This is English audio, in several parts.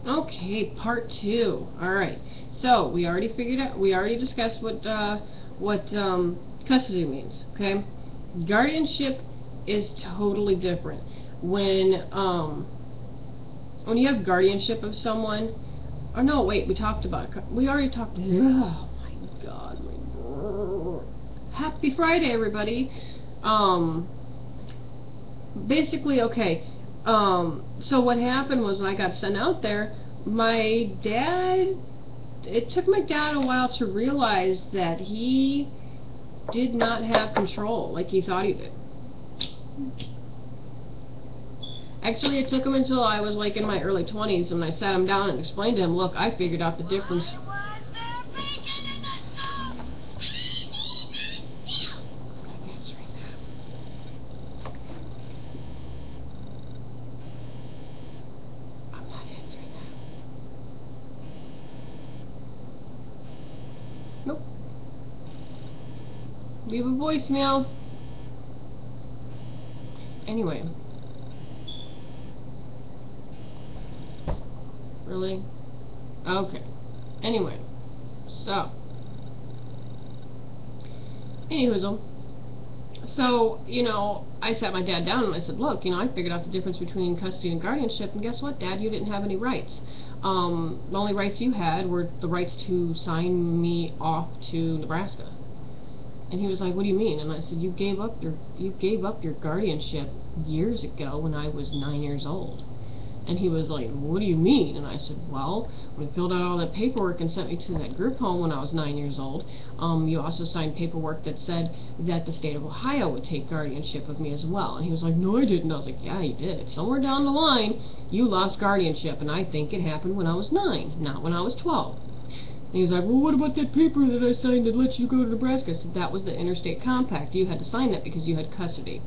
Okay, part 2. Alright, so we already figured out, we already discussed what custody means, okay? Guardianship is totally different. When you have guardianship of someone, oh no, wait, we talked about it. We already talked, oh my god, happy Friday, everybody. Basically, okay, so what happened was when I got sent out there, my dad, it took my dad a while to realize that he did not have control like he thought he did. Actually, it took him until I was like in my early 20s and I sat him down and explained to him, look, I figured out the difference. Nope. Leave a voicemail. Anyway. Really? Okay. Anyway. So. Anyhoozle. So, you know, I sat my dad down and I said, look, you know, I figured out the difference between custody and guardianship, and guess what, Dad? You didn't have any rights. The only rights you had were the rights to sign me off to Nebraska. And he was like, what do you mean? And I said, you gave up your guardianship years ago when I was 9 years old. And he was like, what do you mean? And I said, well, when you filled out all that paperwork and sent me to that group home when I was 9 years old, you also signed paperwork that said that the state of Ohio would take guardianship of me as well. And he was like, no, I didn't. I was like, yeah, you did. Somewhere down the line, you lost guardianship, and I think it happened when I was 9, not when I was 12. And he was like, well, what about that paper that I signed that lets you go to Nebraska? I said, that was the interstate compact. You had to sign that because you had custody.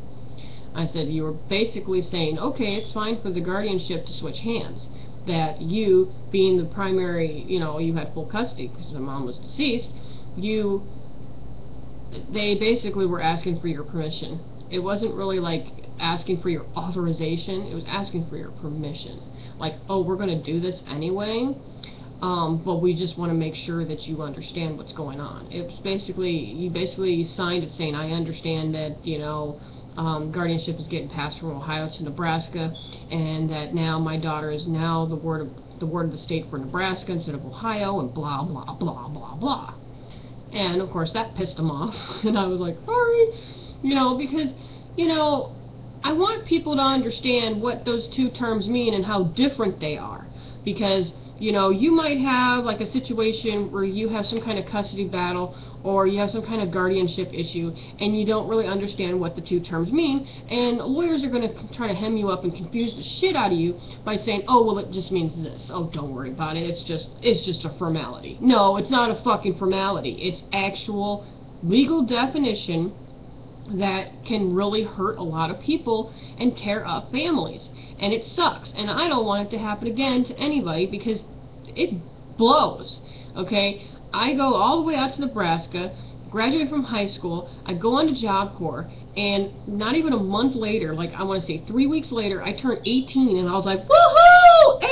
I said, you were basically saying, okay, it's fine for the guardianship to switch hands. That you, being the primary, you know, you had full custody because my mom was deceased, they basically were asking for your permission. It wasn't really like asking for your authorization, it was asking for your permission. Like, oh, we're going to do this anyway, but we just want to make sure that you understand what's going on. It was basically, you basically signed it saying, I understand that, you know, guardianship is getting passed from Ohio to Nebraska, and that now my daughter is now the ward of the state for Nebraska instead of Ohio, and blah blah blah blah blah. And of course that pissed him off, and I was like, sorry, you know, because, you know, I want people to understand what those two terms mean and how different they are, because, you know, you might have like a situation where you have some kind of custody battle or you have some kind of guardianship issue and you don't really understand what the two terms mean, and lawyers are going to try to hem you up and confuse the shit out of you by saying, oh, well, it just means this. Oh, don't worry about it. It's just a formality. No, it's not a fucking formality. It's actual legal definition that can really hurt a lot of people and tear up families. And it sucks. And I don't want it to happen again to anybody because it blows. Okay? I go all the way out to Nebraska, graduate from high school, I go on to Job Corps, and not even a month later, like I want to say 3 weeks later, I turned 18, and I was like, woohoo!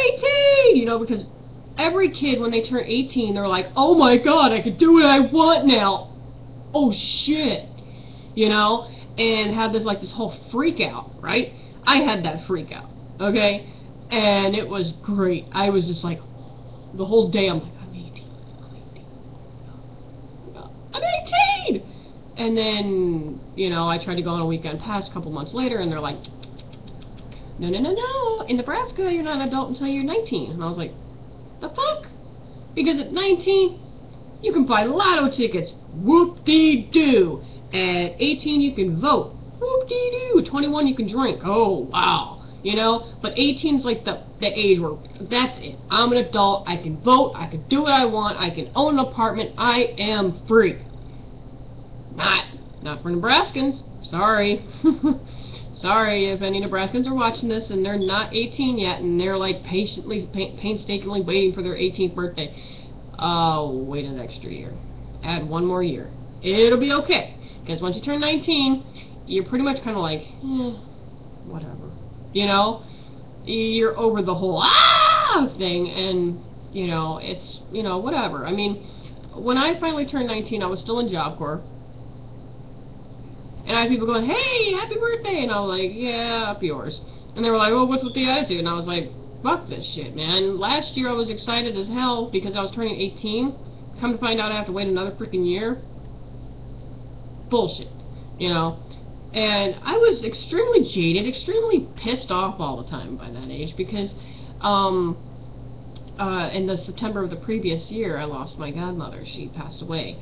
18! You know, because every kid, when they turn 18, they're like, oh my god, I can do what I want now! Oh shit! You know? And had this, like, this whole freak out, right? I had that freak out, okay? And it was great. I was just like, the whole day, I'm like, I'm 18! And then, you know, I tried to go on a weekend pass a couple months later, and they're like, no, no, no, no, in Nebraska, you're not an adult until you're 19. And I was like, the fuck? Because at 19, you can buy lotto tickets. Whoop-dee-doo. At 18, you can vote. Whoop-dee-doo. 21, you can drink. Oh, wow. You know, but 18's like the age where that's it. I'm an adult. I can vote. I can do what I want. I can own an apartment. I am free. Not for Nebraskans. Sorry. Sorry if any Nebraskans are watching this and they're not 18 yet and they're like painstakingly waiting for their 18th birthday. Oh, wait an extra year. Add one more year. It'll be okay. Because once you turn 19, you're pretty much kind of like, whatever. You know? You're over the whole, thing, and, you know, it's, you know, whatever. I mean, when I finally turned 19, I was still in Job Corps, and I had people going, hey, happy birthday, and I was like, yeah, up yours. And they were like, well, what's with the attitude? And I was like, fuck this shit, man. Last year I was excited as hell because I was turning 18. Come to find out I have to wait another freaking year. Bullshit, you know. And I was extremely jaded, extremely pissed off all the time by that age because in the September of the previous year, I lost my godmother. She passed away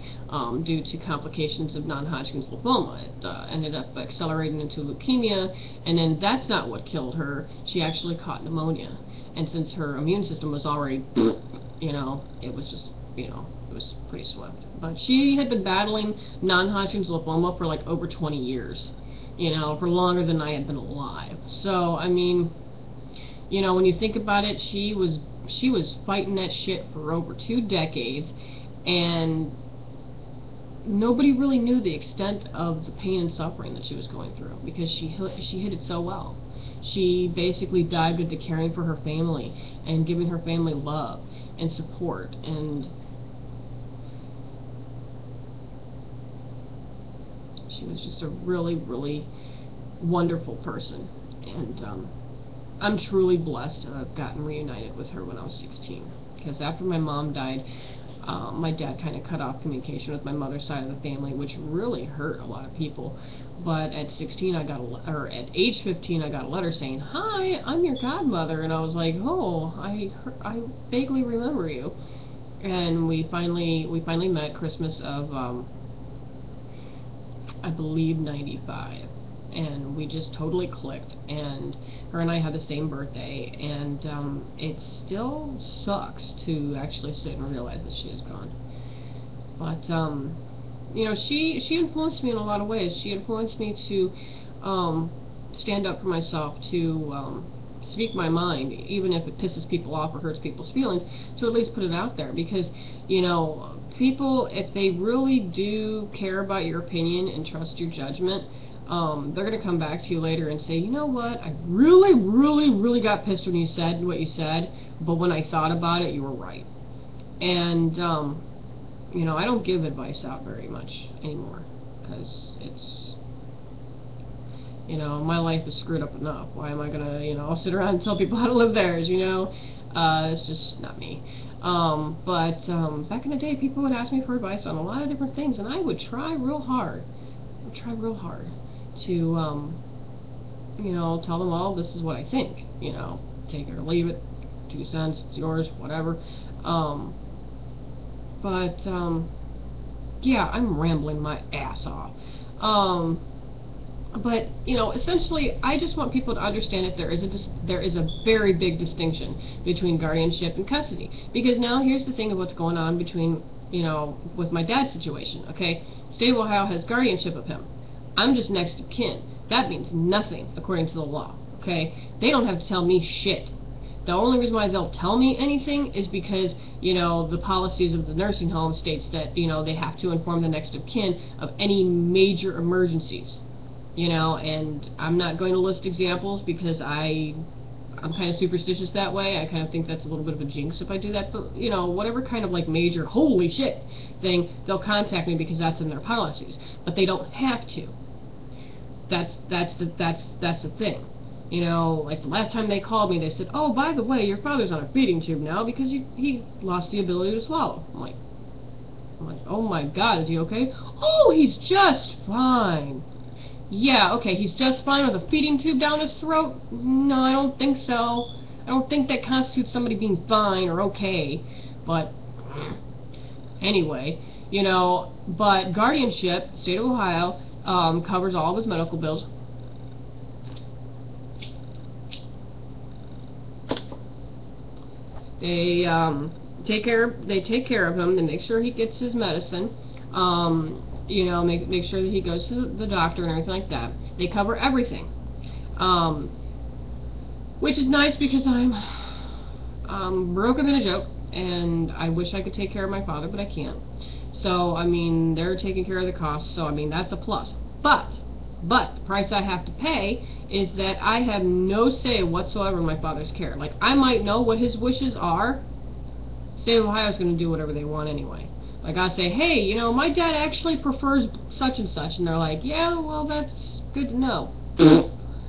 due to complications of non-Hodgkin's lymphoma. It ended up accelerating into leukemia, and then that's not what killed her. She actually caught pneumonia. And since her immune system was already, you know, it was just, you know, it was pretty swift. But she had been battling non-Hodgkin's lymphoma for like over 20 years, you know, for longer than I had been alive. So, I mean, you know, when you think about it, she was fighting that shit for over 2 decades, and nobody really knew the extent of the pain and suffering that she was going through because she hid it so well. She basically dived into caring for her family and giving her family love and support, and she was just a really, really wonderful person. And I'm truly blessed to have gotten reunited with her when I was 16. Because after my mom died, my dad kind of cut off communication with my mother's side of the family, which really hurt a lot of people. But at 16, or at age 15, I got a letter saying, "Hi, I'm your godmother," and I was like, "Oh, I vaguely remember you." And we finally met Christmas of I believe 95. And we just totally clicked, and her and I had the same birthday, and it still sucks to actually sit and realize that she is gone. But you know, she influenced me in a lot of ways. She influenced me to stand up for myself, to speak my mind, even if it pisses people off or hurts people's feelings, to at least put it out there. Because, you know, people, if they really do care about your opinion and trust your judgment, they're going to come back to you later and say, you know what, I really, really, really got pissed when you said what you said, but when I thought about it, you were right. And, you know, I don't give advice out very much anymore, because it's, you know, my life is screwed up enough. Why am I going to, you know, sit around and tell people how to live theirs, you know? It's just not me. But back in the day, people would ask me for advice on a lot of different things, and I would try real hard. To, you know, tell them, all this is what I think, you know, take it or leave it, 2 cents, it's yours, whatever. Yeah, I'm rambling my ass off. But, you know, essentially, I just want people to understand that there is a very big distinction between guardianship and custody. Because now, here's the thing of what's going on between, you know, with my dad's situation, okay? State of Ohio has guardianship of him. I'm just next of kin. That means nothing, according to the law, okay? They don't have to tell me shit. The only reason why they'll tell me anything is because, you know, the policies of the nursing home states that, you know, they have to inform the next of kin of any major emergencies, you know, and I'm not going to list examples because I'm kind of superstitious that way. I kind of think that's a little bit of a jinx if I do that, but, you know, whatever kind of like major holy shit thing, they'll contact me because that's in their policies, but they don't have to. That's the thing. You know, like the last time they called me, they said, "Oh, by the way, your father's on a feeding tube now because he lost the ability to swallow." I'm like, oh my God, is he okay? "Oh, he's just fine." Yeah, okay, he's just fine with a feeding tube down his throat? No, I don't think so. I don't think that constitutes somebody being fine or okay. But anyway, you know, but guardianship, state of Ohio, covers all of his medical bills. They take care of him. They make sure he gets his medicine. You know, make sure that he goes to the doctor and everything like that. They cover everything, which is nice because I'm broker than a joke, and I wish I could take care of my father, but I can't. So, I mean, they're taking care of the costs, so, I mean, that's a plus. But But the price I have to pay is that I have no say whatsoever in my father's care. Like, I might know what his wishes are. State of Ohio's going to do whatever they want anyway. Like, I say, hey, you know, my dad actually prefers such and such. And they're like, yeah, well, that's good to know.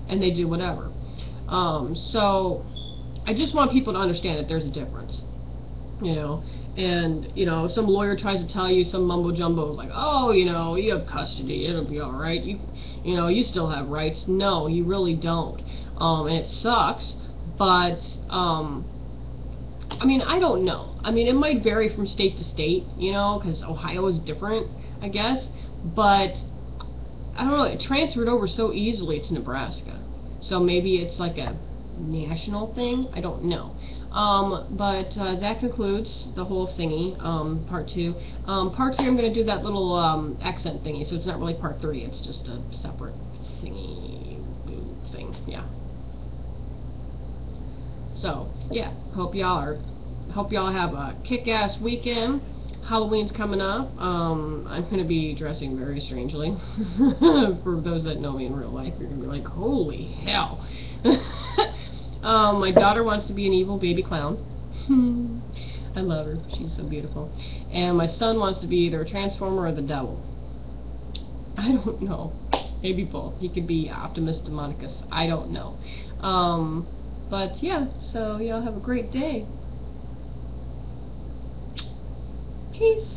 And they do whatever. So, I just want people to understand that there's a difference. You know, and, you know, some lawyer tries to tell you some mumbo-jumbo, like, oh, you know, you have custody, it'll be alright, you know, you still have rights. No, you really don't. And it sucks, but, I mean, I don't know. I mean, it might vary from state to state, you know, because Ohio is different, I guess, but, I don't know, it transferred over so easily to Nebraska. So maybe it's like a national thing, I don't know. But that concludes the whole thingy, part 2. Part 3 I'm going to do that little accent thingy, so it's not really part 3, it's just a separate thingy thing, yeah. So, yeah, hope y'all have a kick-ass weekend. Halloween's coming up. I'm going to be dressing very strangely. For those that know me in real life, you're going to be like, holy hell. My daughter wants to be an evil baby clown. I love her. She's so beautiful. And my son wants to be either a transformer or the devil. I don't know. Maybe both. He could be Optimus Demonicus. I don't know. But yeah, so y'all have a great day. Peace.